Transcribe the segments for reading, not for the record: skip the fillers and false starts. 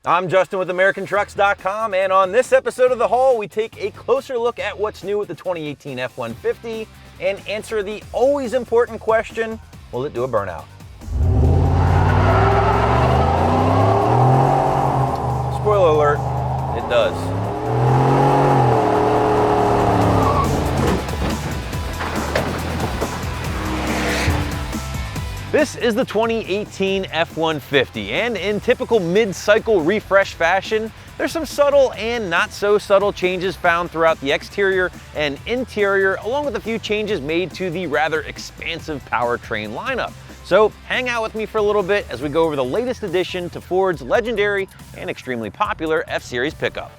I'm Justin with AmericanTrucks.com, and on this episode of The Haul, we take a closer look at what's new with the 2018 F-150 and answer the always important question, will it do a burnout? Spoiler alert, it does. This is the 2018 F-150, and in typical mid-cycle refresh fashion, there's some subtle and not so subtle changes found throughout the exterior and interior, along with a few changes made to the rather expansive powertrain lineup. So hang out with me for a little bit as we go over the latest addition to Ford's legendary and extremely popular F-Series pickup.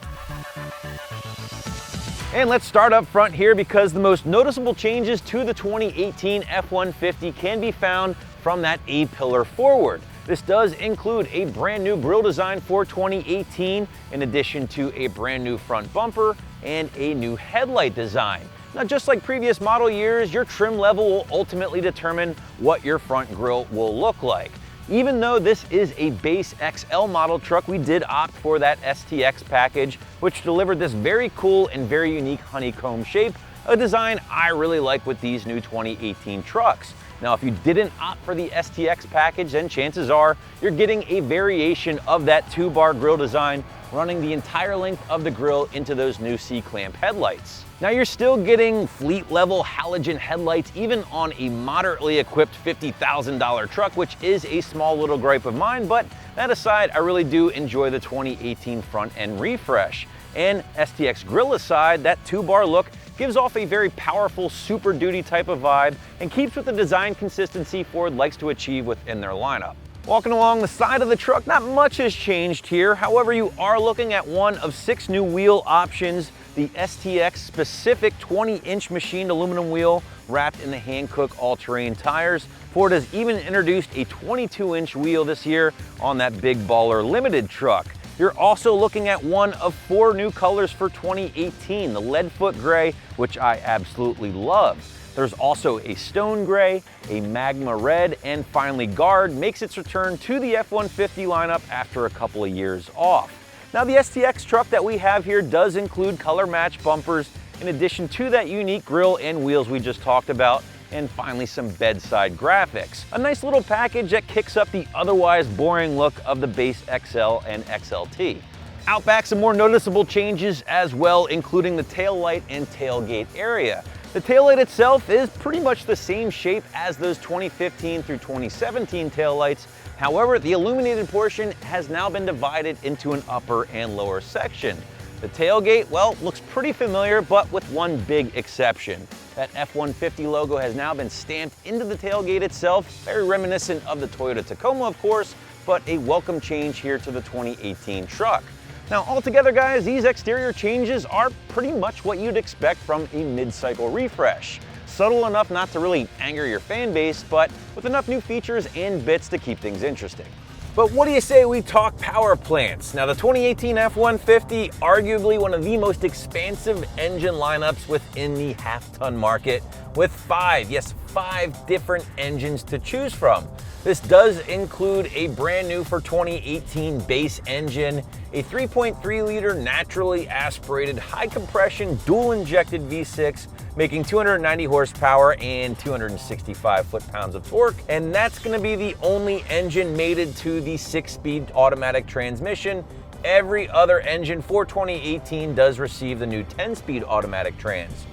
And let's start up front here because the most noticeable changes to the 2018 F-150 can be found from that A-pillar forward. This does include a brand new grille design for 2018, in addition to a brand new front bumper and a new headlight design. Now, just like previous model years, your trim level will ultimately determine what your front grille will look like. Even though this is a base XL model truck, we did opt for that STX package, which delivered this very cool and very unique honeycomb shape, a design I really like with these new 2018 trucks. Now, if you didn't opt for the STX package, then chances are you're getting a variation of that two-bar grille design running the entire length of the grille into those new C-clamp headlights. Now, you're still getting fleet-level halogen headlights even on a moderately equipped $50,000 truck, which is a small little gripe of mine, but that aside, I really do enjoy the 2018 front-end refresh. And STX grille aside, that two-bar look gives off a very powerful Super Duty type of vibe and keeps with the design consistency Ford likes to achieve within their lineup. Walking along the side of the truck, not much has changed here. However, you are looking at one of 6 new wheel options, the STX specific 20-inch machined aluminum wheel wrapped in the Hankook all-terrain tires. Ford has even introduced a 22-inch wheel this year on that Big Baller Limited truck. You're also looking at one of 4 new colors for 2018, the Leadfoot Gray, which I absolutely love. There's also a Stone Gray, a Magma Red, and finally Guard makes its return to the F-150 lineup after a couple of years off. Now, the STX truck that we have here does include color match bumpers, in addition to that unique grille and wheels we just talked about, and finally some bedside graphics. A nice little package that kicks up the otherwise boring look of the base XL and XLT. Out back, some more noticeable changes as well, including the taillight and tailgate area. The taillight itself is pretty much the same shape as those 2015 through 2017 taillights. However, the illuminated portion has now been divided into an upper and lower section. The tailgate, well, looks pretty familiar, but with one big exception. That F-150 logo has now been stamped into the tailgate itself, very reminiscent of the Toyota Tacoma, of course, but a welcome change here to the 2018 truck. Now, altogether, guys, these exterior changes are pretty much what you'd expect from a mid-cycle refresh. Subtle enough not to really anger your fan base, but with enough new features and bits to keep things interesting. But what do you say we talk power plants? Now, the 2018 F-150, arguably one of the most expansive engine lineups within the half-ton market, with 5 different engines to choose from. This does include a brand new for 2018 base engine, a 3.3-liter naturally aspirated high compression dual injected V6 making 290 horsepower and 265 foot-pounds of torque, and that's going to be the only engine mated to the 6-speed automatic transmission. Every other engine for 2018 does receive the new 10-speed automatic trans.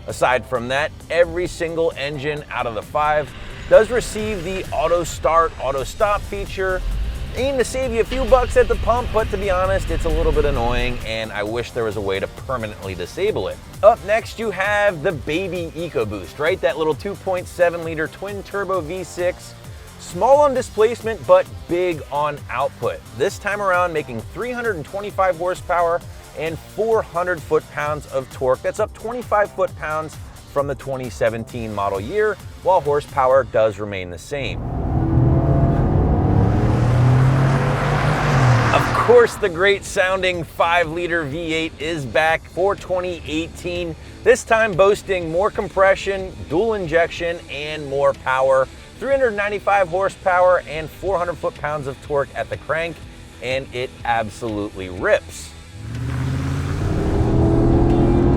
Aside from that, every single engine out of the 5 does receive the auto start, auto stop feature. Aim to save you a few bucks at the pump, but to be honest, it's a little bit annoying and I wish there was a way to permanently disable it. Up next, you have the baby EcoBoost, right? That little 2.7-liter twin turbo V6, small on displacement, but big on output. This time around making 325 horsepower and 400 foot-pounds of torque. That's up 25 foot-pounds from the 2017 model year, while horsepower does remain the same. Of course, the great sounding 5-liter V8 is back for 2018, this time boasting more compression, dual injection, and more power. 395 horsepower and 400 foot-pounds of torque at the crank. and it absolutely rips.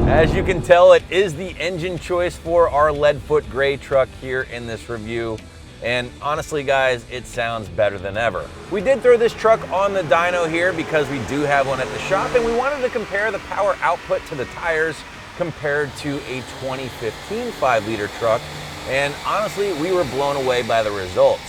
As you can tell, it is the engine choice for our Leadfoot Gray truck here in this review. And honestly, guys, it sounds better than ever. We did throw this truck on the dyno here because we do have one at the shop, and we wanted to compare the power output to the tires compared to a 2015 5-liter truck. And honestly, we were blown away by the results.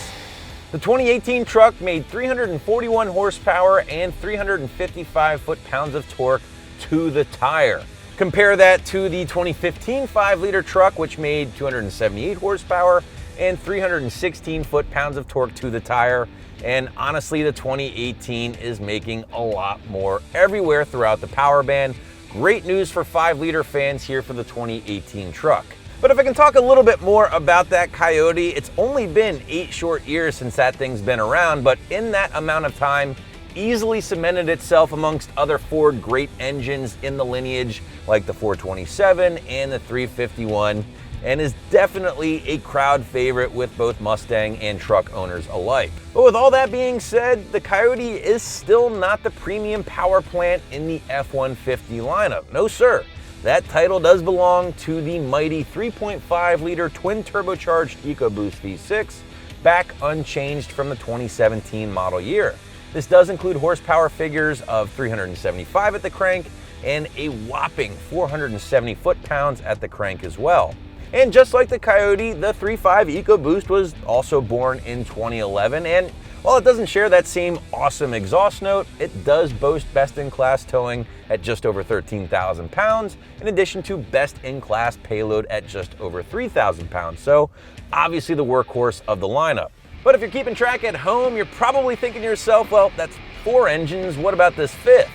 The 2018 truck made 341 horsepower and 355 foot-pounds of torque to the tire. Compare that to the 2015 5-liter truck, which made 278 horsepower and 316 foot-pounds of torque to the tire. And honestly, the 2018 is making a lot more everywhere throughout the power band. Great news for 5-liter fans here for the 2018 truck. But if I can talk a little bit more about that Coyote, it's only been 8 short years since that thing's been around, but in that amount of time, easily cemented itself amongst other Ford great engines in the lineage, like the 427 and the 351, and is definitely a crowd favorite with both Mustang and truck owners alike. But with all that being said, the Coyote is still not the premium power plant in the F-150 lineup. No sir, that title does belong to the mighty 3.5-liter twin-turbocharged EcoBoost V6, back unchanged from the 2017 model year. This does include horsepower figures of 375 at the crank and a whopping 470 foot-pounds at the crank as well. And just like the Coyote, the 3.5 EcoBoost was also born in 2011, and while it doesn't share that same awesome exhaust note, it does boast best-in-class towing at just over 13,000 pounds, in addition to best-in-class payload at just over 3,000 pounds, so obviously the workhorse of the lineup. But if you're keeping track at home, you're probably thinking to yourself, well, that's 4 engines, what about this 5th?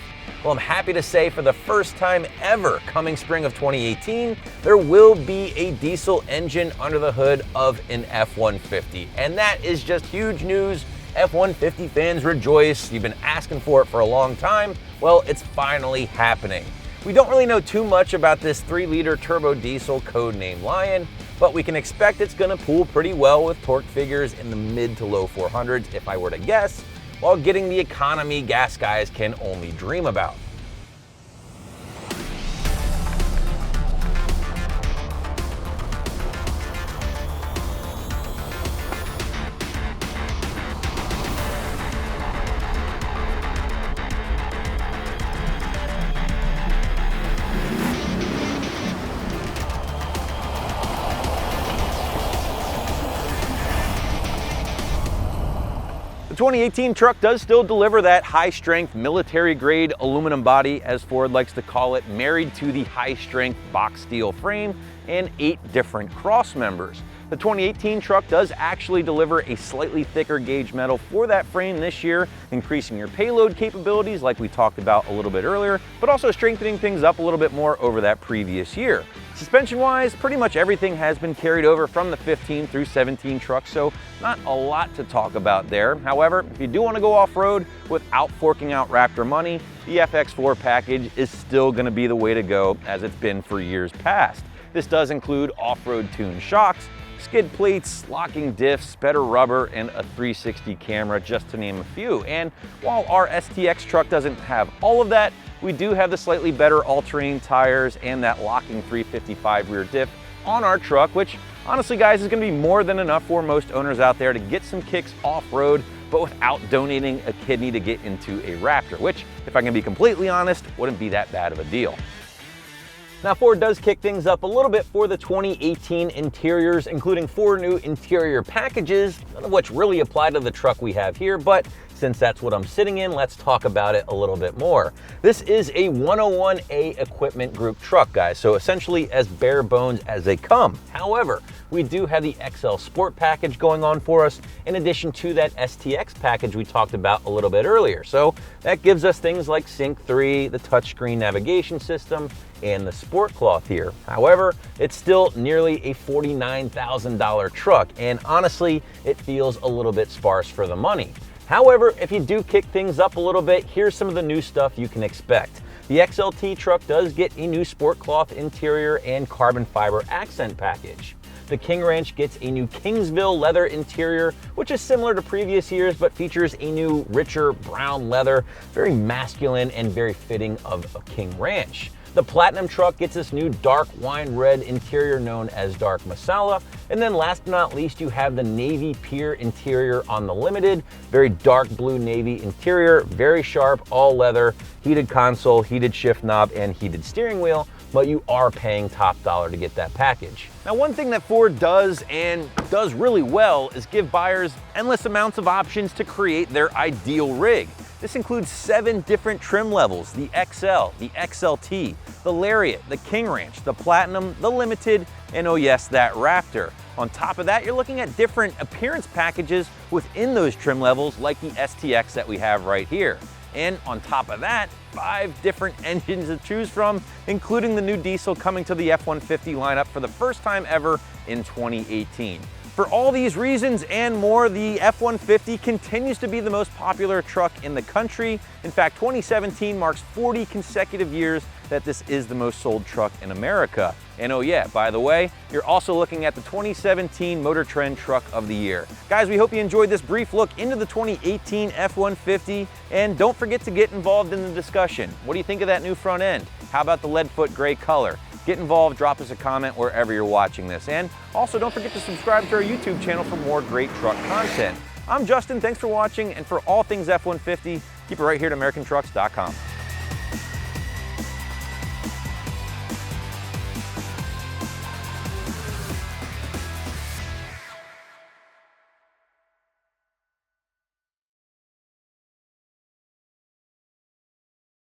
Well, I'm happy to say for the first time ever, coming spring of 2018, there will be a diesel engine under the hood of an F-150. And that is just huge news. F-150 fans rejoice. You've been asking for it for a long time. Well, it's finally happening. We don't really know too much about this 3-liter turbo diesel codenamed Lion, but we can expect it's gonna pull pretty well with torque figures in the mid to low 400s if I were to guess, while getting the economy gas guys can only dream about. The 2018 truck does still deliver that high-strength, military-grade aluminum body, as Ford likes to call it, married to the high-strength box steel frame and 8 different cross members. The 2018 truck does actually deliver a slightly thicker gauge metal for that frame this year, increasing your payload capabilities like we talked about a little bit earlier, but also strengthening things up a little bit more over that previous year. Suspension-wise, pretty much everything has been carried over from the 15 through 17 truck, so not a lot to talk about there. However, if you do want to go off-road without forking out Raptor money, the FX4 package is still going to be the way to go, as it's been for years past. This does include off-road tuned shocks, skid plates, locking diffs, better rubber, and a 360 camera, just to name a few. And while our STX truck doesn't have all of that, we do have the slightly better all-terrain tires and that locking 355 rear diff on our truck, which honestly, guys, is gonna be more than enough for most owners out there to get some kicks off-road, but without donating a kidney to get into a Raptor, which, if I can be completely honest, wouldn't be that bad of a deal. Now, Ford does kick things up a little bit for the 2018 interiors, including 4 new interior packages, none of which really apply to the truck we have here, but since that's what I'm sitting in, let's talk about it a little bit more. This is a 101A equipment group truck, guys, so essentially as bare bones as they come. However, we do have the XL Sport package going on for us, in addition to that STX package we talked about a little bit earlier. So that gives us things like Sync 3, the touchscreen navigation system, and the Sport Cloth here. However, it's still nearly a $49,000 truck, and honestly, it feels a little bit sparse for the money. However, if you do kick things up a little bit, here's some of the new stuff you can expect. The XLT truck does get a new Sport Cloth interior and carbon fiber accent package. The King Ranch gets a new Kingsville leather interior, which is similar to previous years, but features a new, richer brown leather, very masculine and very fitting of a King Ranch. The Platinum truck gets this new dark wine red interior known as Dark Masala. And then last but not least, you have the Navy Pier interior on the Limited. Very dark blue navy interior, very sharp, all leather, heated console, heated shift knob, and heated steering wheel, but you are paying top dollar to get that package. Now, one thing that Ford does and does really well is give buyers endless amounts of options to create their ideal rig. This includes 7 different trim levels: the XL, the XLT, the Lariat, the King Ranch, the Platinum, the Limited, and oh yes, that Raptor. On top of that, you're looking at different appearance packages within those trim levels, like the STX that we have right here. And on top of that, 5 different engines to choose from, including the new diesel coming to the F-150 lineup for the first time ever in 2018. For all these reasons and more, the F-150 continues to be the most popular truck in the country. In fact, 2017 marks 40 consecutive years that this is the most sold truck in America. And oh yeah, by the way, you're also looking at the 2017 Motor Trend Truck of the Year. Guys, we hope you enjoyed this brief look into the 2018 F-150, and don't forget to get involved in the discussion. What do you think of that new front end? How about the lead foot gray color? Get involved, drop us a comment wherever you're watching this. And also don't forget to subscribe to our YouTube channel for more great truck content. I'm Justin, thanks for watching, and for all things F-150, keep it right here at AmericanTrucks.com.